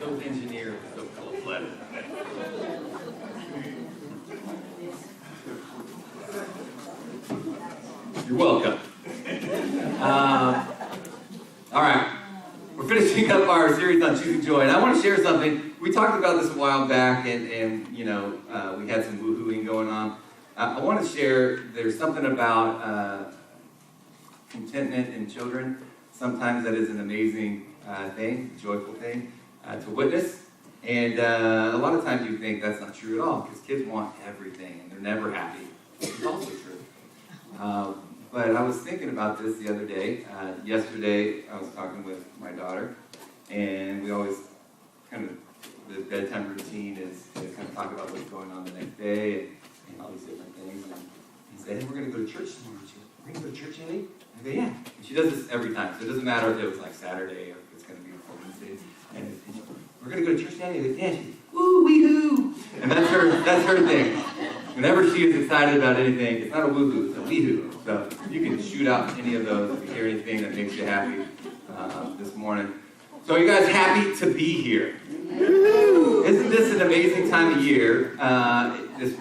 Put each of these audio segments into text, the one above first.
Those engineers are so cold-blooded. You're welcome. All right. We're finishing up our series on choosing joy, and I want to share something. We talked about this a while back, and we had some woo-hooing going on. I want to share, there's something about contentment in children. Sometimes that is an amazing thing, joyful thing to witness. And a lot of times you think that's not true at all, because kids want everything, and they're never happy. It's also true. But I was thinking about this the other day. Yesterday, I was talking with my daughter, and we always kind of, the bedtime routine is kind of talk about what's going on the next day and all these different things. And he said, hey, we're going to go to church tomorrow. She goes, we're going to go to church, Ellie? I go, yeah. And she does this every time, so it doesn't matter if it was like Saturday or if it's going to be Wednesday. And we're going to go to church today? I go, yeah. She goes, woo, wee-hoo. And that's her thing. Whenever she is excited about anything, it's not a woo-hoo, it's a wee-hoo. So you can shoot out any of those if you hear anything that makes you happy this morning. So are you guys happy to be here? Isn't this an amazing time of year? This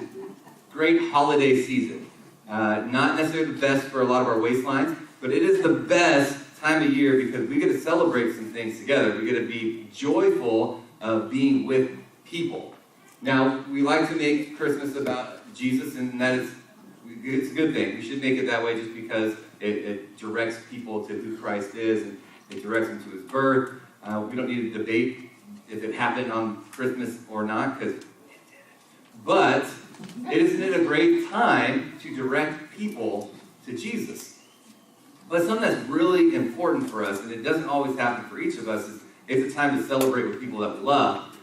great holiday season. Not necessarily the best for a lot of our waistlines, but it is the best time of year because we get to celebrate some things together. We get to be joyful of being with people. Now, we like to make Christmas about Jesus, and it's a good thing. We should make it that way just because it directs people to who Christ is, and it directs them to his birth. We don't need to debate if it happened on Christmas or not, because it didn't. But isn't it a great time to direct people to Jesus? But something that's really important for us, and it doesn't always happen for each of us, is it's a time to celebrate with people that we love.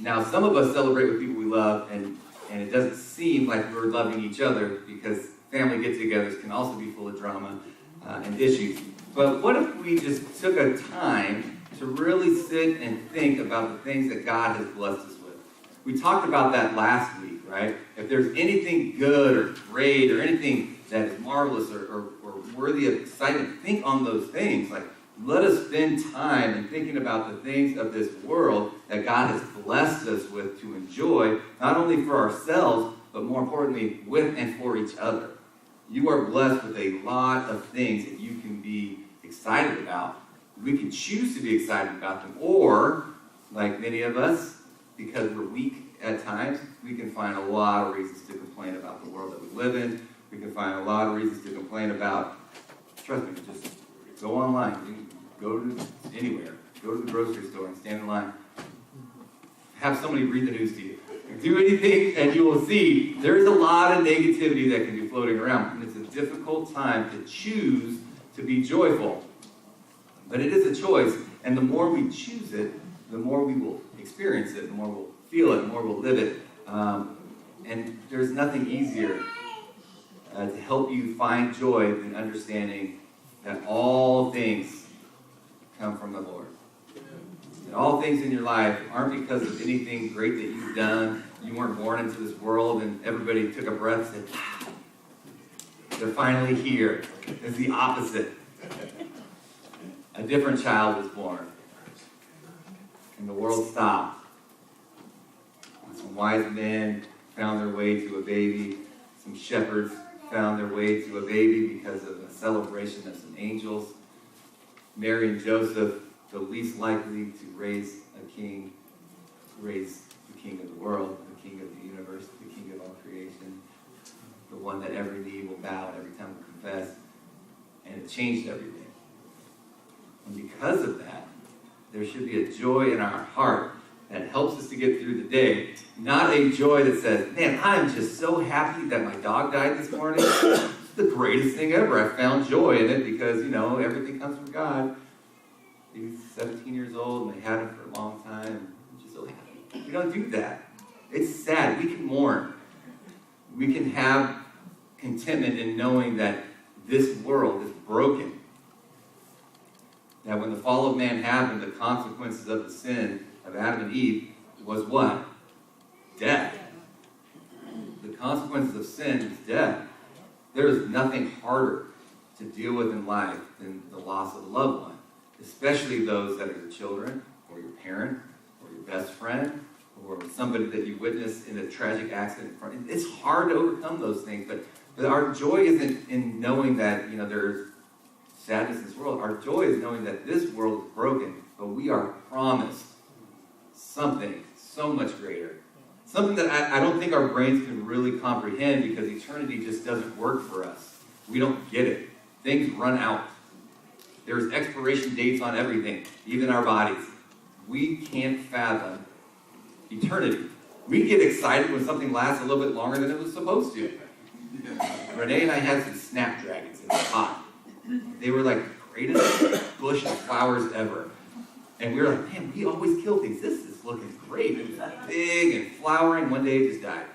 Now, some of us celebrate with people we love, and it doesn't seem like we're loving each other because family get-togethers can also be full of drama and issues. But what if we just took a time to really sit and think about the things that God has blessed us with? We talked about that last week, right? If there's anything good or great or anything that is marvelous or worthy of excitement, think on those things. Like, let us spend time in thinking about the things of this world that God has blessed us with to enjoy, not only for ourselves, but more importantly, with and for each other. You are blessed with a lot of things that you can be excited about. We can choose to be excited about them, or, like many of us, because we're weak at times, we can find a lot of reasons to complain about the world that we live in. We can find a lot of reasons to complain about, trust me, just go online. You can go to anywhere. Go to the grocery store and stand in line. Have somebody read the news to you. Do anything and you will see there is a lot of negativity that can be floating around. And it's a difficult time to choose to be joyful. But it is a choice. And the more we choose it, the more we will experience it, the more we'll feel it, the more we'll live it. And there's nothing easier to help you find joy than understanding that all things come from the Lord. And all things in your life aren't because of anything great that you've done. You weren't born into this world and everybody took a breath and said, they're finally here. It's the opposite. A different child was born. And the world stopped. And some wise men found their way to a baby. Some shepherds found their way to a baby because of a celebration of some angels. Mary and Joseph, the least likely to raise a king, raise the king of the world, the king of the universe, the king of all creation, the one that every knee will bow and every tongue will confess. And it changed everything. And because of that, there should be a joy in our heart that helps us to get through the day. Not a joy that says, man, I'm just so happy that my dog died this morning. It's the greatest thing ever. I found joy in it because, everything comes from God. He's 17 years old and they had him for a long time. I'm just so happy. We don't do that. It's sad. We can mourn. We can have contentment in knowing that this world is broken. That when the fall of man happened, the consequences of the sin of Adam and Eve was what? Death. The consequences of sin is death. There is nothing harder to deal with in life than the loss of a loved one, especially those that are your children or your parent or your best friend, or somebody that you witnessed in a tragic accident. It's hard to overcome those things, but our joy isn't in knowing that, there's sadness in this world. Our joy is knowing that this world is broken, but we are promised something so much greater. Something that I don't think our brains can really comprehend, because eternity just doesn't work for us. We don't get it. Things run out. There's expiration dates on everything, even our bodies. We can't fathom eternity. We get excited when something lasts a little bit longer than it was supposed to. Renee and I had some snapdragons in the pot. They were like the greatest bush of flowers ever. And we were like, man, we always kill things. This is looking great. It was big and flowering. One day it just died.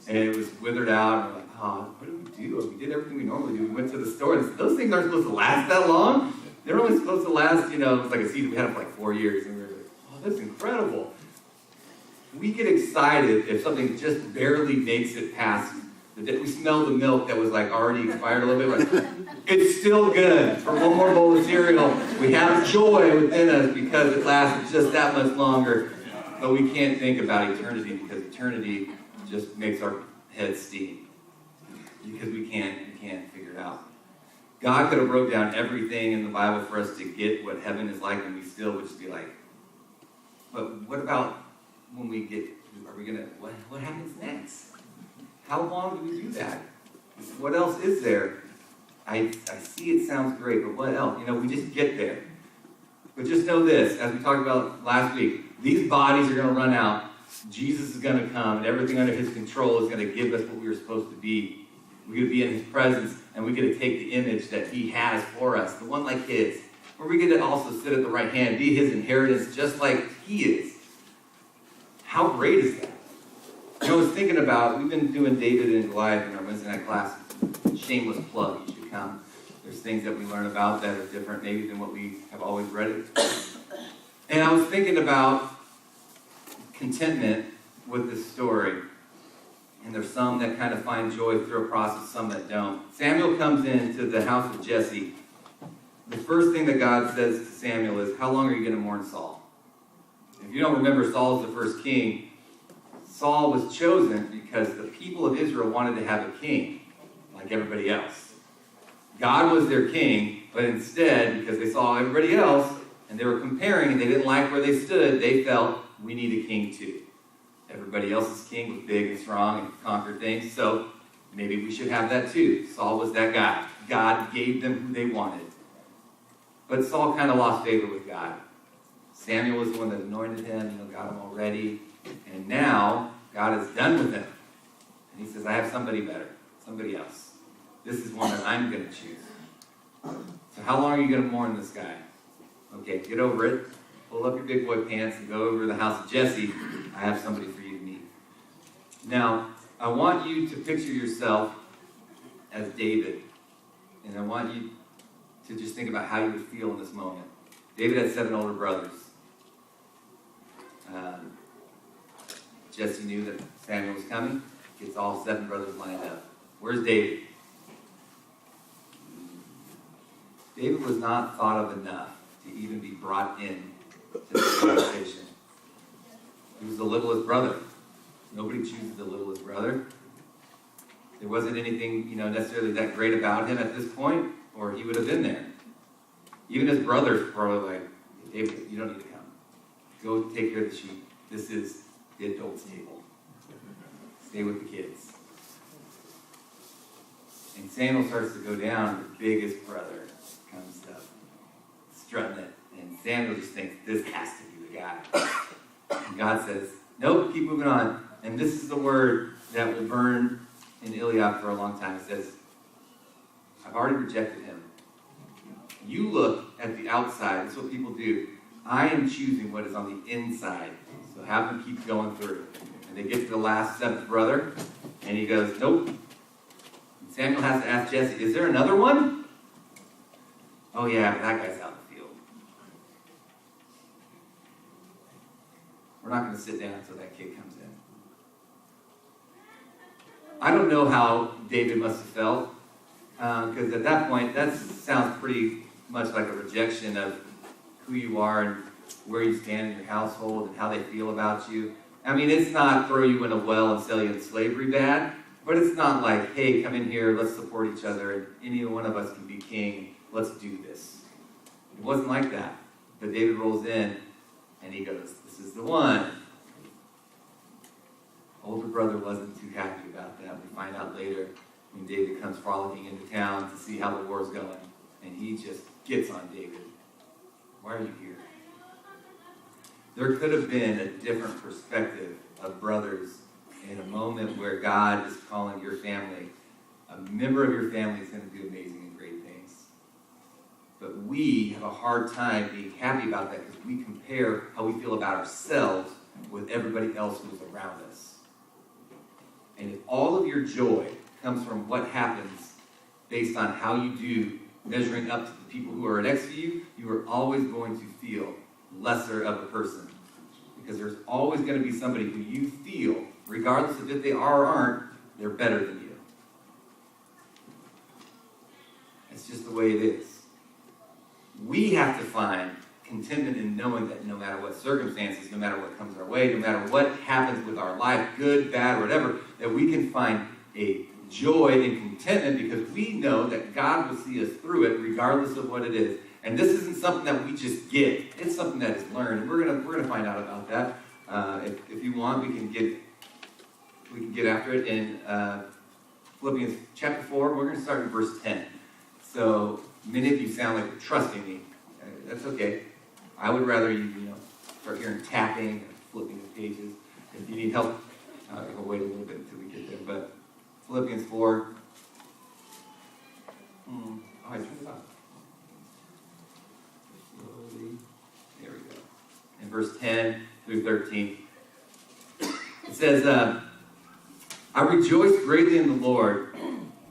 And it was withered out. And we're like, oh, what did we do? We did everything we normally do. We went to the store and said, those things aren't supposed to last that long. They're only supposed to last, it was like a season. We had them for like 4 years. And we were like, oh, that's incredible. We get excited if something just barely makes it past. We smell the milk that was like already expired a little bit. Like, it's still good. For one more bowl of cereal, we have joy within us because it lasted just that much longer. But we can't think about eternity, because eternity just makes our heads steam. Because we can't figure it out. God could have wrote down everything in the Bible for us to get what heaven is like, and we still would just be like, but what about when we get, what happens next? How long do we do that? What else is there? I see it sounds great, but what else? We just get there. But just know this, as we talked about last week, these bodies are going to run out. Jesus is going to come, and everything under his control is going to give us what we were supposed to be. We're going to be in his presence, and we're going to take the image that he has for us, the one like his. Where we're going to also sit at the right hand, be his inheritance just like he is. How great is that? I was thinking about, we've been doing David and Goliath in our Wednesday night class. Shameless plug, you should come. There's things that we learn about that are different maybe than what we have always read. And I was thinking about contentment with this story. And there's some that kind of find joy through a process, some that don't. Samuel comes into the house of Jesse. The first thing that God says to Samuel is, how long are you going to mourn Saul? If you don't remember, Saul's the first king. Saul was chosen because the people of Israel wanted to have a king, like everybody else. God was their king, but instead, because they saw everybody else, and they were comparing, and they didn't like where they stood, they felt, we need a king too. Everybody else's king was big and strong and conquered things, so maybe we should have that too. Saul was that guy. God gave them who they wanted. But Saul kind of lost favor with God. Samuel was the one that anointed him, got him all ready. And now, God is done with him. And he says, I have somebody better, somebody else. This is one that I'm going to choose. So how long are you going to mourn this guy? Okay, get over it. Pull up your big boy pants and go over to the house of Jesse. I have somebody for you to meet. Now, I want you to picture yourself as David. And I want you to just think about how you would feel in this moment. David had 7 older brothers. Jesse knew that Samuel was coming. Gets all 7 brothers lined up. Where's David? David was not thought of enough to even be brought in to this conversation. He was the littlest brother. Nobody chooses the littlest brother. There wasn't anything, necessarily that great about him at this point, or he would have been there. Even his brothers were probably like, David, you don't need to come. Go take care of the sheep. This is the adults' table. Stay with the kids. And Samuel starts to go down. The biggest brother comes up, strutting it. And Samuel just thinks, this has to be the guy. And God says, nope, keep moving on. And this is the word that will burn in Eliab for a long time. It says, I've already rejected him. You look at the outside. That's what people do. I am choosing what is on the inside. So have them keep going through. And they get to the last 7th brother, and he goes, nope. And Samuel has to ask Jesse, is there another one? Oh yeah, but that guy's out in the field. We're not going to sit down until that kid comes in. I don't know how David must have felt, because at that point, that sounds pretty much like a rejection of who you are, and where you stand in your household and how they feel about you. I mean, it's not throw you in a well and sell you into slavery bad, but it's not like, hey, come in here, let's support each other, and any one of us can be king, let's do this. It wasn't like that. But David rolls in, and he goes, this is the one. Older brother wasn't too happy about that. We find out later when David comes frolicking into town to see how the war's going, and he just gets on David. Why are you here? There could have been a different perspective of brothers in a moment where God is calling your family. A member of your family is going to do amazing and great things. But we have a hard time being happy about that because we compare how we feel about ourselves with everybody else who's around us. And if all of your joy comes from what happens based on how you do, measuring up to the people who are next to you, you are always going to feel lesser of a person. Because there's always going to be somebody who you feel, regardless of if they are or aren't, they're better than you. It's just the way it is. We have to find contentment in knowing that no matter what circumstances, no matter what comes our way, no matter what happens with our life, good, bad, whatever, that we can find a joy and contentment because we know that God will see us through it regardless of what it is. And this isn't something that we just get. It's something that is learned. And we're gonna find out about that. If you want, we can get after it in Philippians chapter 4. We're gonna start in verse 10. So many of you sound like you're trusting me. That's okay. I would rather you start hearing tapping and flipping the pages. If you need help, we'll wait a little bit until we get there. But Philippians 4. I turned it off. There we go. In verse 10 through 13, it says, I rejoice greatly in the Lord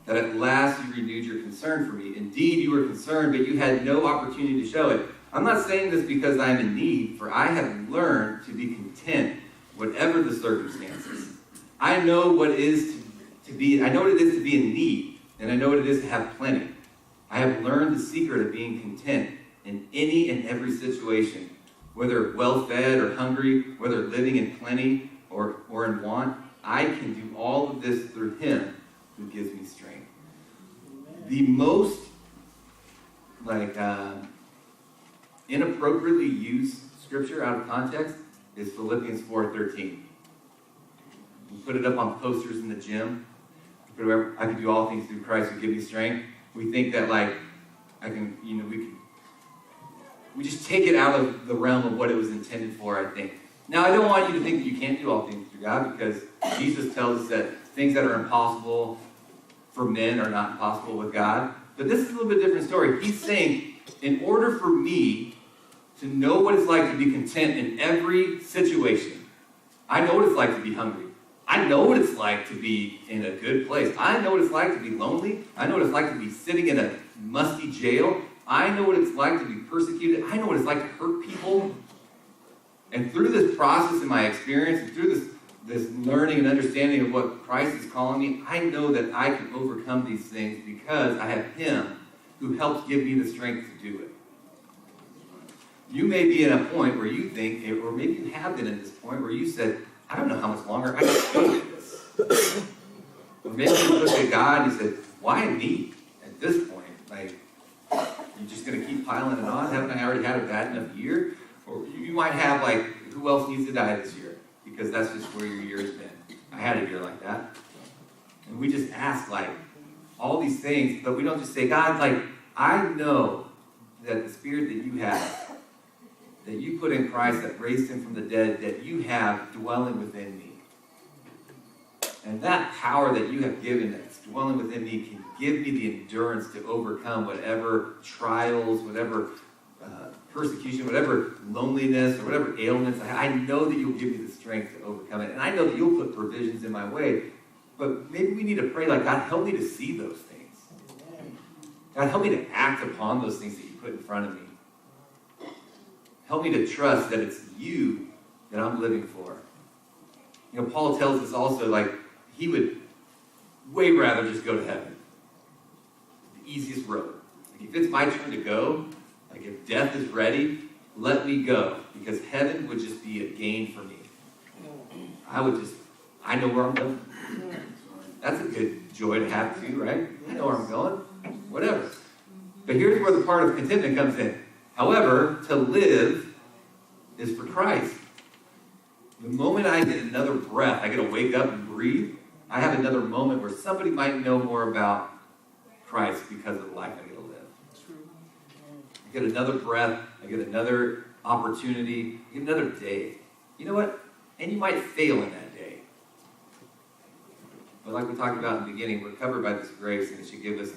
that at last you renewed your concern for me. Indeed, you were concerned, but you had no opportunity to show it. I'm not saying this because I am in need, for I have learned to be content, whatever the circumstances. I know what it is to be in need, and I know what it is to have plenty. I have learned the secret of being content in any and every situation, whether well-fed or hungry, whether living in plenty or in want. I can do all of this through him who gives me strength. The most inappropriately used scripture out of context is Philippians 4:13. We put it up on posters in the gym. I can do all things through Christ who gives me strength. We think that we just take it out of the realm of what it was intended for, I think. Now, I don't want you to think that you can't do all things through God, because Jesus tells us that things that are impossible for men are not possible with God. But this is a little bit different story. He's saying, in order for me to know what it's like to be content in every situation, I know what it's like to be hungry. I know what it's like to be in a good place. I know what it's like to be lonely. I know what it's like to be sitting in a musty jail. I know what it's like to be persecuted. I know what it's like to hurt people. And through this process in my experience, and through this learning and understanding of what Christ is calling me, I know that I can overcome these things because I have him who helps give me the strength to do it. You may be in a point where you think, or maybe you have been at this point where you said, I don't know how much longer I can go with this. Or maybe you looked at God and you said, why me at this point? You're just going to keep piling it on? Haven't I already had a bad enough year? Or you might have, who else needs to die this year? Because that's just where your year's been. I had a year like that. And we just ask, all these things, but we don't just say, God, I know that the spirit that you have, that you put in Christ, that raised him from the dead, that you have dwelling within me. And that power that you have given that's dwelling within me can give me the endurance to overcome whatever trials, whatever persecution, whatever loneliness, or whatever ailments. I know that you'll give me the strength to overcome it. And I know that you'll put provisions in my way. But maybe we need to pray, God, help me to see those things. God, help me to act upon those things that you put in front of me. Help me to trust that it's you that I'm living for. Paul tells us also, he would way rather just go to heaven. The easiest road. If it's my turn to go, if death is ready, let me go, because heaven would just be a gain for me. I know where I'm going. That's a good joy to have too, right? I know where I'm going. Whatever. But here's where the part of contentment comes in. However, to live is for Christ. The moment I get another breath, I get to wake up and breathe, I have another moment where somebody might know more about Christ because of the life I get to live. I get another breath, I get another opportunity, I get another day. You know what? And you might fail in that day. But like we talked about in the beginning, we're covered by this grace, and it should give us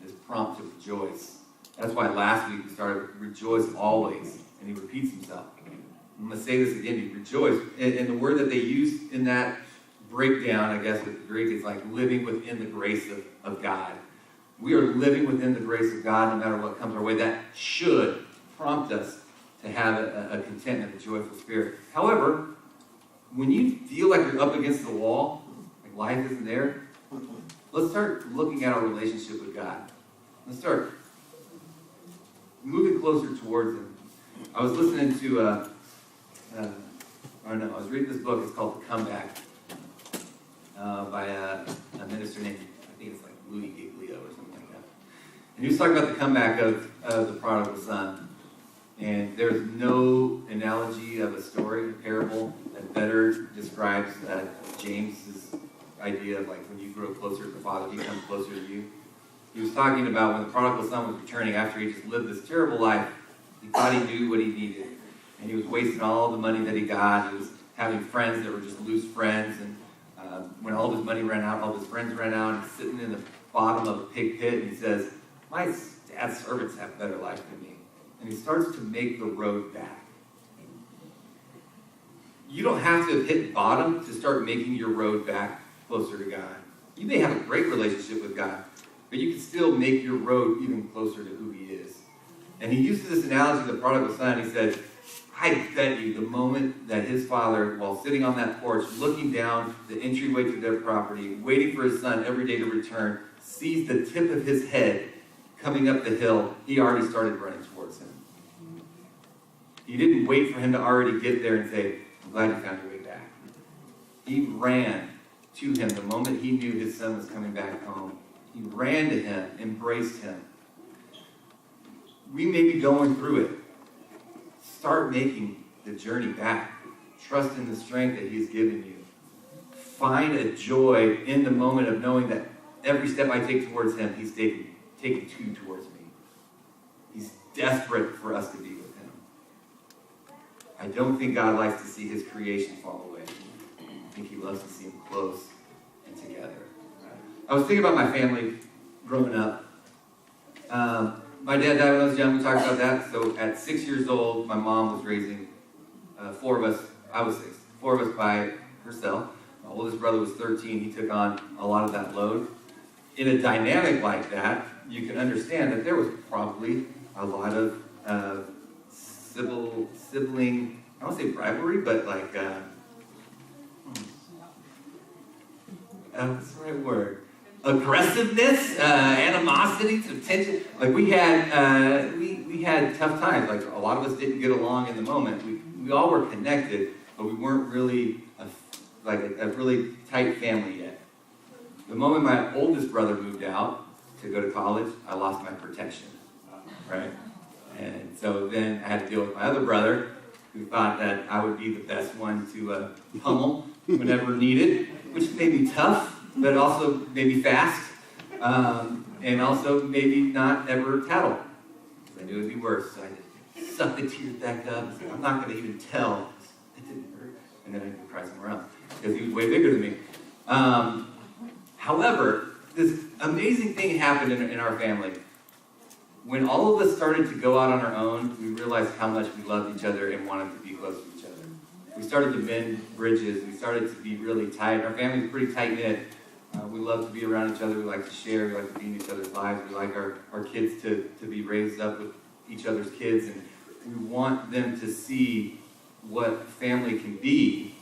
this prompt to rejoice. That's why last week we started, rejoice always. And he repeats himself. I'm going to say this again, rejoice. And the word that they use in that breakdown, I guess, with the Greek is like living within the grace of God. We are living within the grace of God no matter what comes our way. That should prompt us to have a contentment, a joyful spirit. However, when you feel like you're up against the wall, like life isn't there, let's start looking at our relationship with God. Let's start moving closer towards Him. I was listening to, I was reading this book. It's called The Comeback by a minister named, I think it's like Louis Giglio or something like that. And he was talking about the comeback of the prodigal son. And there's no analogy of a story, a parable, that better describes James's idea of like when you grow closer to the Father, He comes closer to you. He was talking about when the prodigal son was returning after he just lived this terrible life. He thought he knew what he needed. And he was wasting all the money that he got. He was having friends that were just loose friends. And when all of his money ran out, all of his friends ran out. He's sitting in the bottom of a pig pit, and he says, my dad's servants have better life than me. And he starts to make the road back. You don't have to have hit bottom to start making your road back closer to God. You may have a great relationship with God, but you can still make your road even closer to who He is. And he uses this analogy of the prodigal son. He said, I bet you the moment that his father, while sitting on that porch, looking down the entryway to their property, waiting for his son every day to return, sees the tip of his head coming up the hill, he already started running towards him. He didn't wait for him to already get there and say, I'm glad you found your way back. He ran to him the moment he knew his son was coming back home. He ran to him, embraced him. We may be going through it. Start making the journey back. Trust in the strength that He's given you. Find a joy in the moment of knowing that every step I take towards Him, He's taking two towards me. He's desperate for us to be with Him. I don't think God likes to see His creation fall away. I think He loves to see Him close and together. I was thinking about my family growing up. My dad died when I was young. We talked about that. So at 6 years old, my mom was raising four of us. I was 6. 4 of us by herself. My oldest brother was 13. He took on a lot of that load. In a dynamic like that, you can understand that there was probably a lot of sibling, I don't say rivalry, but like, what's the right word? Aggressiveness, animosity, some tension. Like we had tough times. Like a lot of us didn't get along in the moment. We all were connected, but we weren't really a really tight family yet. The moment my oldest brother moved out to go to college, I lost my protection, right? And so then I had to deal with my other brother, who thought that I would be the best one to pummel whenever needed, which made me tough, but also maybe fast, and also maybe not ever tattle. I knew it would be worse, so I just sucked the tears back up and said, I'm not going to even tell. It didn't hurt. And then I could cry somewhere else, because he was way bigger than me. However, this amazing thing happened in our family. When all of us started to go out on our own, we realized how much we loved each other and wanted to be close to each other. We started to mend bridges. We started to be really tight. Our family's pretty tight-knit. We love to be around each other. We like to share. We like to be in each other's lives. We like our kids to be raised up with each other's kids. And we want them to see what family can be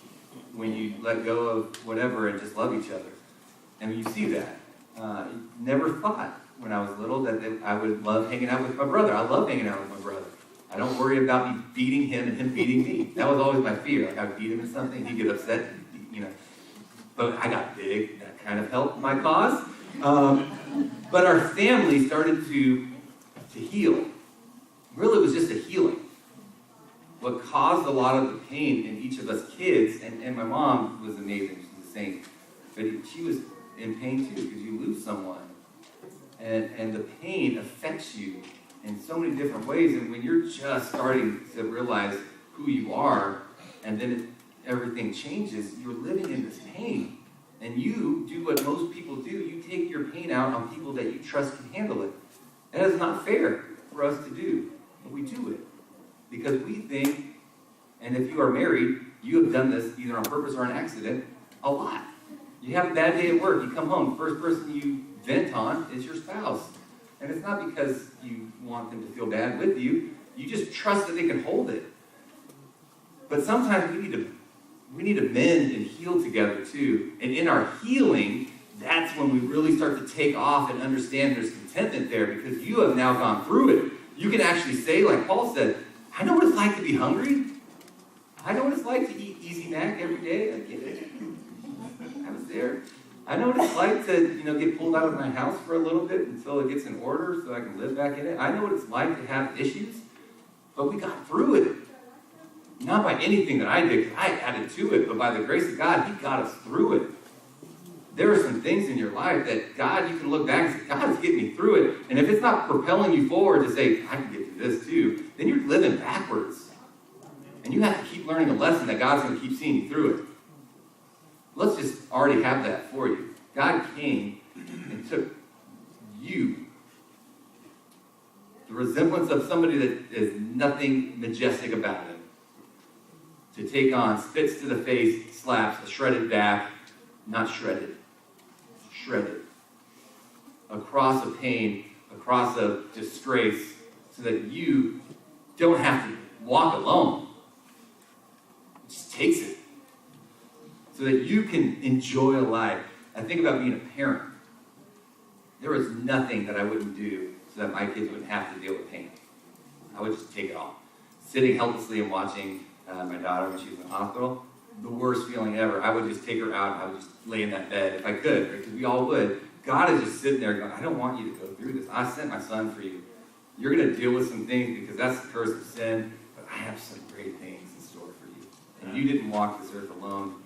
when you let go of whatever and just love each other. And you see that. Never thought when I was little that I would love hanging out with my brother. I love hanging out with my brother. I don't worry about me beating him and him beating me. That was always my fear. Like, I would beat him in something, he'd get upset, you know. But I got big. That kind of helped my cause. But our family started to heal. Really, it was just a healing. What caused a lot of the pain in each of us kids, and my mom was amazing, she's a saint, but she was in pain too, because you lose someone. And the pain affects you in so many different ways, and when you're just starting to realize who you are, and then everything changes, you're living in this pain. And you do what most people do, you take your pain out on people that you trust can handle it. That is not fair for us to do, but we do it. Because we think, and if you are married, you have done this either on purpose or an accident, a lot. You have a bad day at work, you come home, the first person you vent on is your spouse. And it's not because you want them to feel bad with you, you just trust that they can hold it. But sometimes we need to mend and heal together too. And in our healing, that's when we really start to take off and understand there's contentment there, because you have now gone through it. You can actually say, like Paul said, I know what it's like to be hungry. I know what it's like to eat Easy Mac every day. I get it. I was there. I know what it's like to, get pulled out of my house for a little bit until it gets in order so I can live back in it. I know what it's like to have issues, but we got through it. Not by anything that I did, because I added to it, but by the grace of God, He got us through it. There are some things in your life that God, you can look back and say, God's getting me through it. And if it's not propelling you forward to say, I can get through this too, then you're living backwards. And you have to keep learning a lesson that God's going to keep seeing you through it. Let's just already have that for you. God came and took you, the resemblance of somebody that is nothing majestic about him, to take on, spits to the face, slaps, a shredded back, not shredded, shredded. A cross of pain, a cross of disgrace, so that you don't have to walk alone. It just takes it. So that you can enjoy life. I think about being a parent. There was nothing that I wouldn't do so that my kids wouldn't have to deal with pain. I would just take it all. Sitting helplessly and watching my daughter when she was in the hospital, the worst feeling ever. I would just take her out and I would just lay in that bed if I could, because we all would. God is just sitting there going, I don't want you to go through this. I sent my son for you. You're going to deal with some things because that's the curse of sin, but I have some great things in store for you. And you didn't walk this earth alone.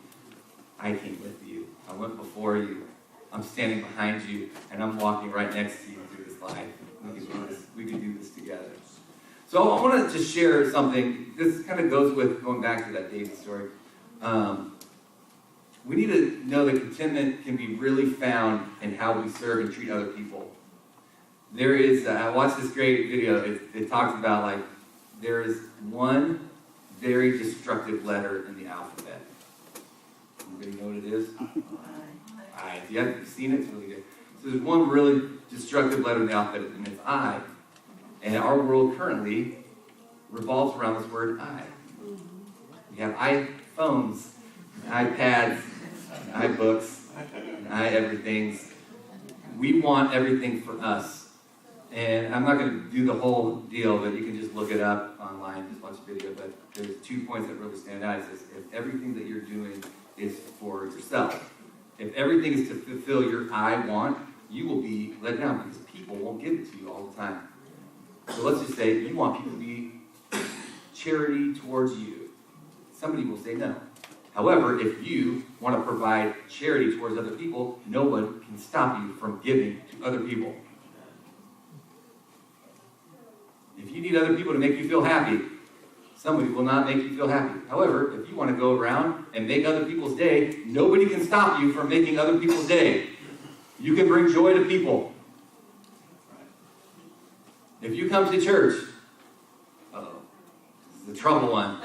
I came with you. I went before you. I'm standing behind you, and I'm walking right next to you through this life. We can do this together. So I want to just share something. This kind of goes with going back to that David story. We need to know that contentment can be really found in how we serve and treat other people. There is, I watched this great video. It talks about, like, there is one very destructive letter in the alphabet. Anybody know what it is? I. If you haven't seen it, it's really good. So there's one really destructive letter in the alphabet, and it's I. And our world currently revolves around this word I. We have iPhones, iPads, iBooks, and iEverythings. We want everything for us. And I'm not going to do the whole deal, but you can just look it up online, just watch the video. But there's 2 points that really stand out. It says, if everything that you're doing is for yourself, if everything is to fulfill your I want, you will be let down because people won't give it to you all the time. So let's just say you want people to be charity towards you. Somebody will say no. However, if you want to provide charity towards other people, no one can stop you from giving to other people. If you need other people to make you feel happy, somebody will not make you feel happy. However, if you want to go around and make other people's day, nobody can stop you from making other people's day. You can bring joy to people. If you come to church, this is the trouble one.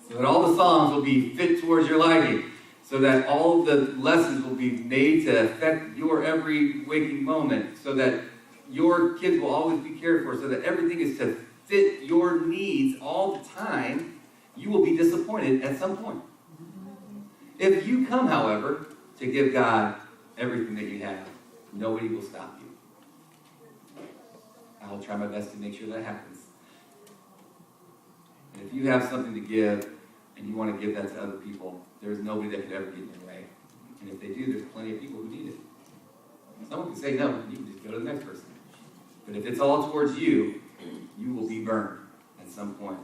So that all the songs will be fit towards your liking. So that all the lessons will be made to affect your every waking moment. So that your kids will always be cared for. So that everything is to fit your needs all the time. You will be disappointed at some point. If you come, however, to give God everything that you have, nobody will stop you. I will try my best to make sure that happens. And if you have something to give and you want to give that to other people, there's nobody that could ever get in your way. And if they do, there's plenty of people who need it. Someone can say no, you can just go to the next person. But if it's all towards you, you will be burned at some point.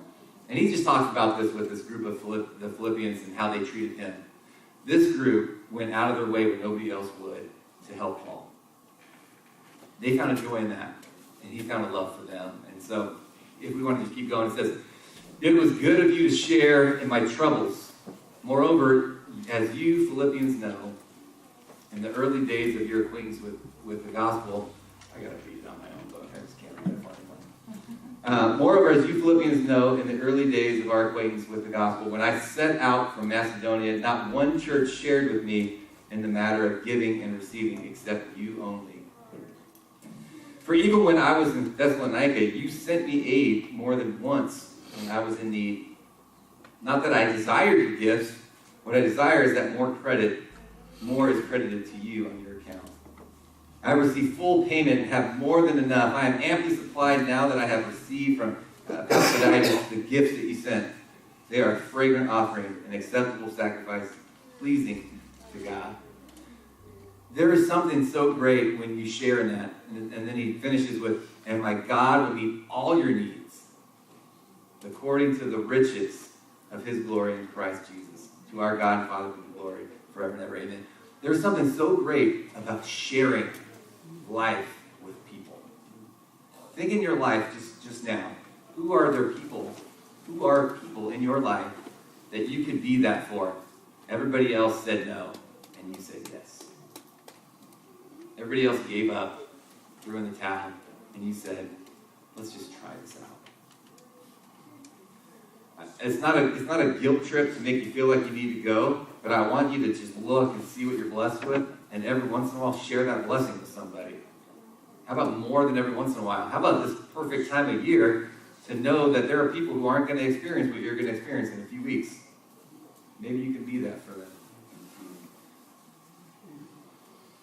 And he just talks about this with this group of the Philippians and how they treated him. This group went out of their way when nobody else would to help Paul. They found a joy in that, and he found a love for them. And so, if we want to just keep going, it says, "It was good of you to share in my troubles. Moreover, as you Philippians know, in the early days of your acquaintance with the gospel," I got to read it on my own book. I just can't read that far anymore. "Moreover, as you Philippians know, in the early days of our acquaintance with the gospel, when I set out from Macedonia, not one church shared with me in the matter of giving and receiving, except you only. For even when I was in Thessalonica, you sent me aid more than once when I was in need. Not that I desired your gifts. What I desire is that more is credited to you on your account. I receive full payment and have more than enough. I am amply supplied now that I have received from Epaphroditus the gifts that you sent. They are a fragrant offering, an acceptable sacrifice, pleasing to God." There is something so great when you share in that. And then he finishes with, "And my God will meet all your needs according to the riches of his glory in Christ Jesus. To our God and Father be the glory forever and ever. Amen." There's something so great about sharing life with people. Think in your life just now. Who are people in your life that you could be that for? Everybody else said no, and you said yes. Everybody else gave up, threw in the towel, and you said, "Let's just try this out." It's not a guilt trip to make you feel like you need to go, but I want you to just look and see what you're blessed with, and every once in a while share that blessing with somebody. How about more than every once in a while? How about this perfect time of year to know that there are people who aren't going to experience what you're going to experience in a few weeks? Maybe you can be that for them.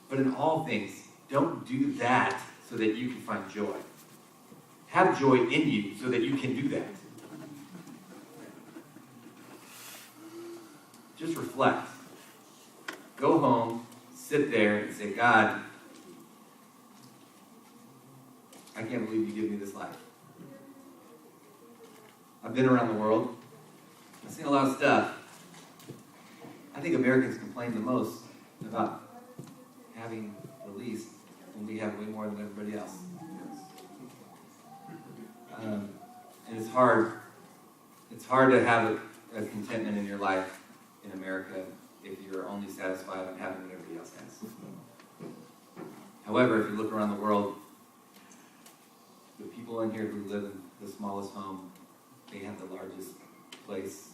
But in all things, don't do that so that you can find joy. Have joy in you so that you can do that. Just reflect. Go home, sit there, and say, "God, I can't believe you give me this life. I've been around the world. I've seen a lot of stuff. I think Americans complain the most about having the least when we have way more than everybody else. And it's hard. It's hard to have a contentment in your life in America if you're only satisfied on having what everybody else has. However, if you look around the world, the people in here who live in the smallest home, they have the largest place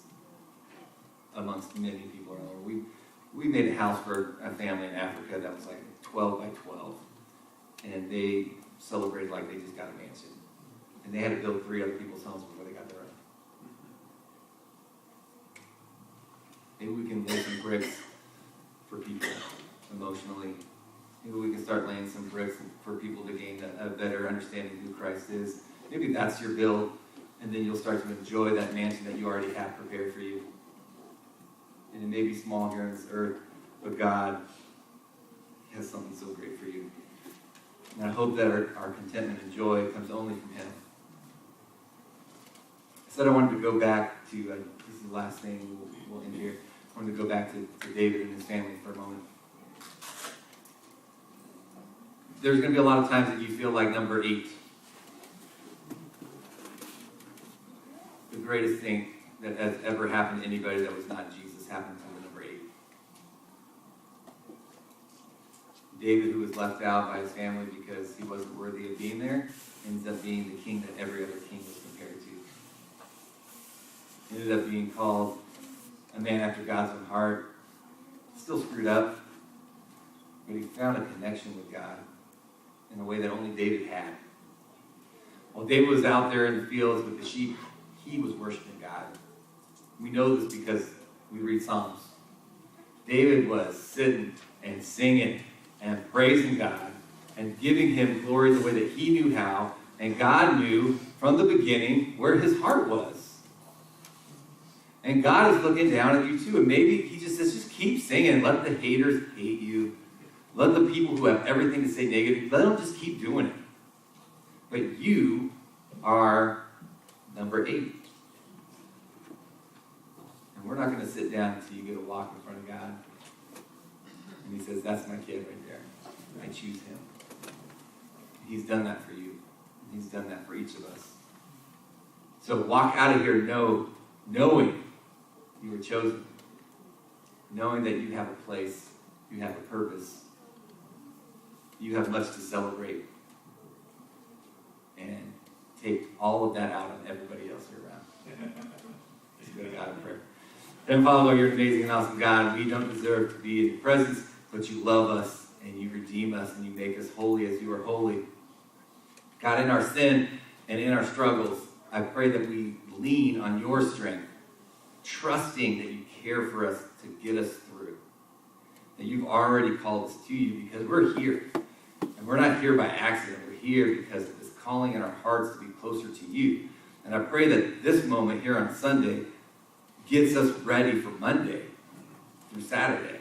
amongst many people around the world. We made a house for a family in Africa that was like 12 by 12. And they celebrated like they just got a mansion. And they had to build 3 other people's homes before they got their own. Maybe we can lay some bricks for people emotionally. Maybe we can start laying some bricks for people to gain a better understanding of who Christ is. Maybe that's your build, and then you'll start to enjoy that mansion that you already have prepared for you. And it may be small here on this earth, but God has something so great for you. And I hope that our contentment and joy comes only from Him. I said I wanted to go back to, this is the last thing we'll end here. I wanted to go back to David and his family for a moment. There's going to be a lot of times that you feel like number 8. The greatest thing that has ever happened to anybody that was not Jesus happened to the number 8. David, who was left out by his family because he wasn't worthy of being there, ends up being the king that every other king was compared to. He ended up being called a man after God's own heart. Still screwed up, but he found a connection with God in a way that only David had. While David was out there in the fields with the sheep, he was worshiping God. We know this because we read Psalms. David was sitting and singing and praising God and giving Him glory the way that he knew how, and God knew from the beginning where his heart was. And God is looking down at you too. And maybe he just says, just keep singing. Let the haters hate you. Let the people who have everything to say negative, let them just keep doing it. But you are number 8. And we're not going to sit down until you get a walk in front of God. And he says, that's my kid right there. I choose him. He's done that for you. He's done that for each of us. So walk out of here knowing you were chosen. Knowing that you have a place. You have a purpose. You have much to celebrate. And take all of that out of everybody else here around. Let's go to God in prayer. Heavenly Father, Lord, you're an amazing and awesome God. We don't deserve to be in your presence, but you love us and you redeem us and you make us holy as you are holy. God, in our sin and in our struggles, I pray that we lean on your strength, trusting that you care for us to get us through. That you've already called us to you because we're here. And we're not here by accident. We're here because of this calling in our hearts to be closer to you. And I pray that this moment here on Sunday gets us ready for Monday through Saturday.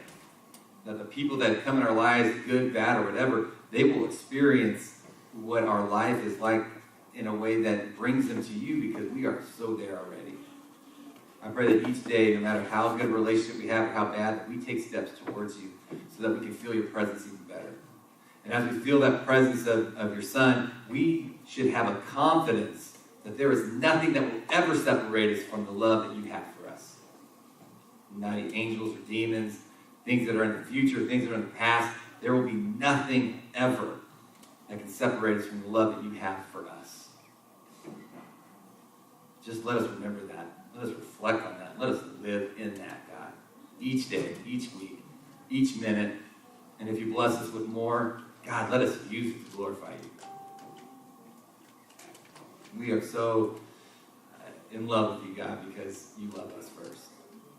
That the people that come in our lives, good, bad, or whatever, they will experience what our life is like in a way that brings them to you because we are so there already. I pray that each day, no matter how good a relationship we have or how bad, that we take steps towards you so that we can feel your presence even better. And as we feel that presence of your Son, we should have a confidence that there is nothing that will ever separate us from the love that you have for us. Not angels or demons, things that are in the future, things that are in the past. There will be nothing ever that can separate us from the love that you have for us. Just let us remember that. Let us reflect on that. Let us live in that, God. Each day, each week, each minute. And if you bless us with more, God, let us use it to glorify you. We are so in love with you, God, because you love us first.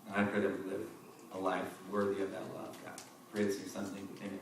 And I pray that we live a life worthy of that love, God. I pray this in your Son's name. Amen.